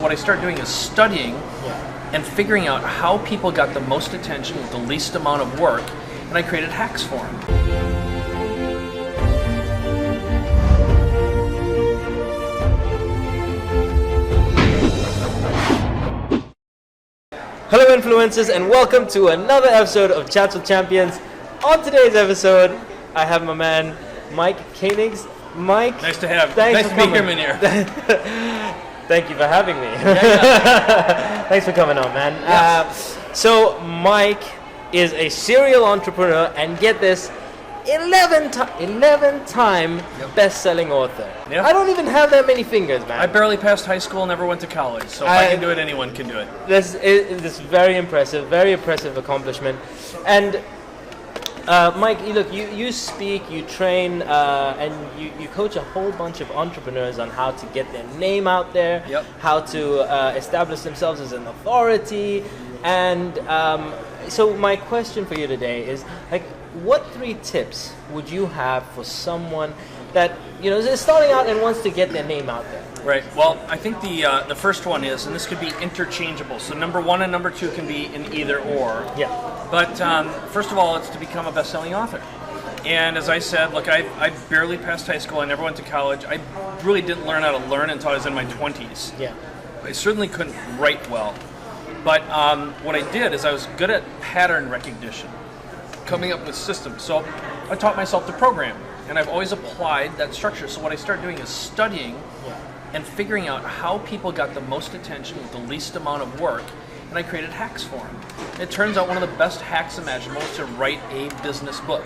What I started doing is studying and figuring out how people got the most attention with the least amount of work, and I created hacks for them. Hello influencers, and welcome to another episode of Chats with Champions. On today's episode, I have my man Mike Koenigs. Mike, Nice to have. thanks Nice for to be coming. here, Munir. Thank you for having me. Thanks for coming on, man. Yes. So Mike is a serial entrepreneur, and get this, 11-time best-selling author. Yep. I don't even have that many fingers, man. I barely passed high school, never went to college, so if I can do it, anyone can do it. This is very impressive accomplishment. And Mike, look, you speak, you train, and you coach a whole bunch of entrepreneurs on how to get their name out there, Yep. how to establish themselves as an authority. And so my question for you today is, like, what 3 tips would you have for someone that, you know, is starting out and wants to get their name out there? Right. Well, I think the first one is, and this could be interchangeable. So number 1 and number 2 can be in either or. Yeah. But first of all, it's to become a best-selling author. And as I said, look, I barely passed high school. I never went to college. I really didn't learn how to learn until I was in my 20s. Yeah. I certainly couldn't write well. But what I did is I was good at pattern recognition, coming up with systems. So I taught myself to program, and I've always applied that structure. So what I started doing is studying and figuring out how people got the most attention with the least amount of work, and I created hacks for them. It turns out one of the best hacks imaginable is to write a business book.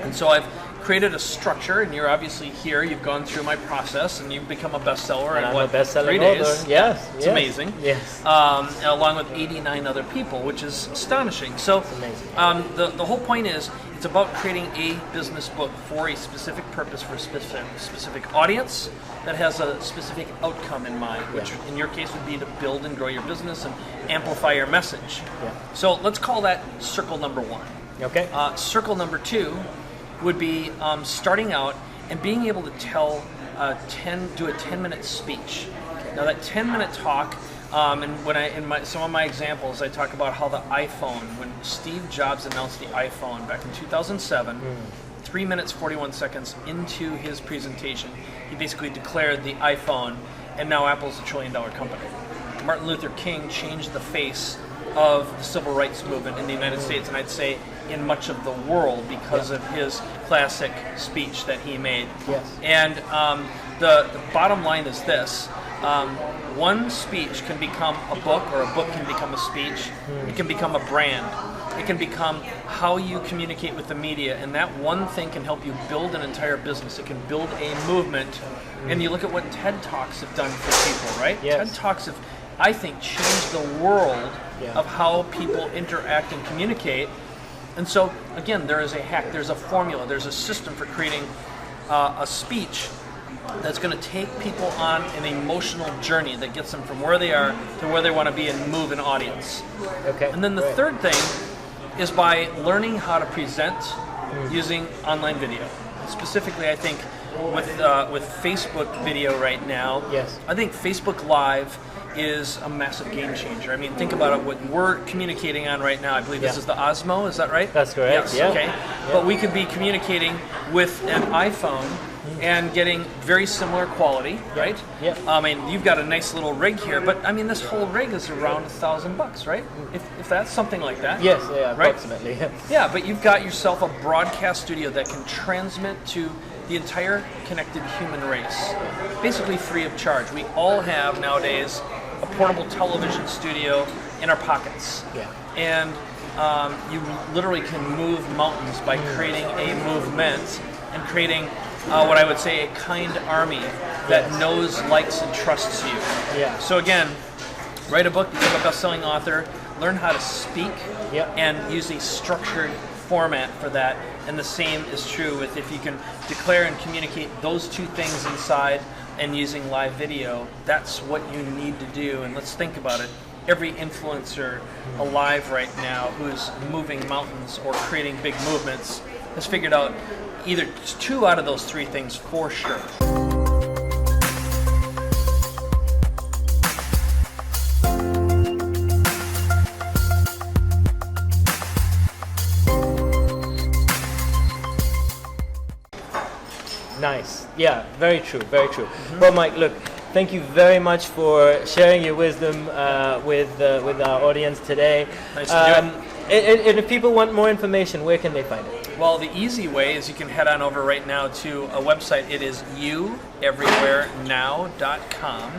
And so I've created a structure, and you're obviously here, you've gone through my process, and you've become a bestseller in, I'm what, a best-selling 3 days? author. Yes. It's amazing. Yes. Along with 89 other people, which is astonishing. So amazing. The whole point is, it's about creating a business book for a specific purpose, for a specific audience that has a specific outcome in mind, which in your case would be to build and grow your business and amplify your message. Yeah. So let's call that circle number 1. Okay. Circle number 2 would be starting out and being able to do a 10-minute speech. Now that 10-minute talk, and when some of my examples, I talk about how the iPhone, when Steve Jobs announced the iPhone back in 2007, 3 minutes 41 seconds into his presentation, he basically declared the iPhone, and now Apple's a $1 trillion company. Martin Luther King changed the face of the civil rights movement in the United States, and I'd say in much of the world, because of his classic speech that he made. Yes. And the bottom line is this. One speech can become a book, or a book can become a speech. It can become a brand. It can become how you communicate with the media, and that one thing can help you build an entire business. It can build a movement. And you look at what TED Talks have done for people, right? Yes. TED Talks have, I think, changed the world of how people interact and communicate. And so, again, there is a hack, there's a formula, there's a system for creating a speech that's going to take people on an emotional journey that gets them from where they are to where they want to be and move an audience. Okay. And then the third thing is by learning how to present using online video. Specifically, I think with Facebook video right now, Yes. I think Facebook Live is a massive game changer. I mean, think about it, what we're communicating on right now. I believe this is the Osmo, is that right? That's correct. Yes, Yeah. okay. Yeah. But we could be communicating with an iPhone and getting very similar quality, right? Yeah. I mean, you've got a nice little rig here, but I mean, this whole rig is around $1,000, right? If that's something like that. Yes, yeah, right? approximately. Yeah. Yeah, but you've got yourself a broadcast studio that can transmit to the entire connected human race, basically free of charge. We all have nowadays a portable television studio in our pockets. Yeah. And you literally can move mountains by creating a movement and creating what I would say a kind army that knows, likes, and trusts you. Yeah. So again, write a book, become a best-selling author, learn how to speak, and use a structured format for that. And the same is true with if you can declare and communicate those 2 things inside and using live video, that's what you need to do. And let's think about it. Every influencer alive right now who's moving mountains or creating big movements has figured out either 2 out of those 3 things for sure. Nice. Yeah, very true, very true. Well, Mike, look, thank you very much for sharing your wisdom with our audience today. Nice to do it. And if people want more information, where can they find it? Well, the easy way is you can head on over right now to a website. It is youeverywherenow.com.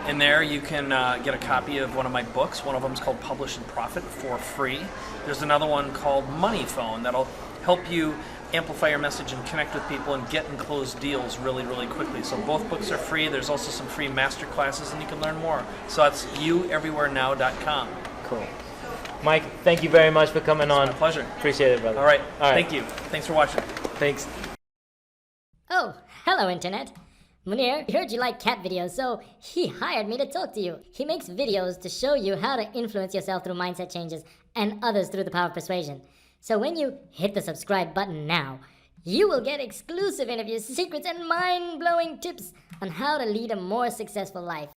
And there you can get a copy of one of my books. One of them is called Publish and Profit for free. There's another one called Money Phone that'll help you amplify your message and connect with people and get and close deals really, really quickly. So both books are free. There's also some free master classes, and you can learn more. So that's youeverywherenow.com. Cool. Mike, thank you very much for coming on. My pleasure. Appreciate it, brother. All right. Thank you. Thanks for watching. Thanks. Oh, hello, Internet. Munir heard you like cat videos, so he hired me to talk to you. He makes videos to show you how to influence yourself through mindset changes and others through the power of persuasion. So when you hit the subscribe button now, you will get exclusive interviews, secrets, and mind-blowing tips on how to lead a more successful life.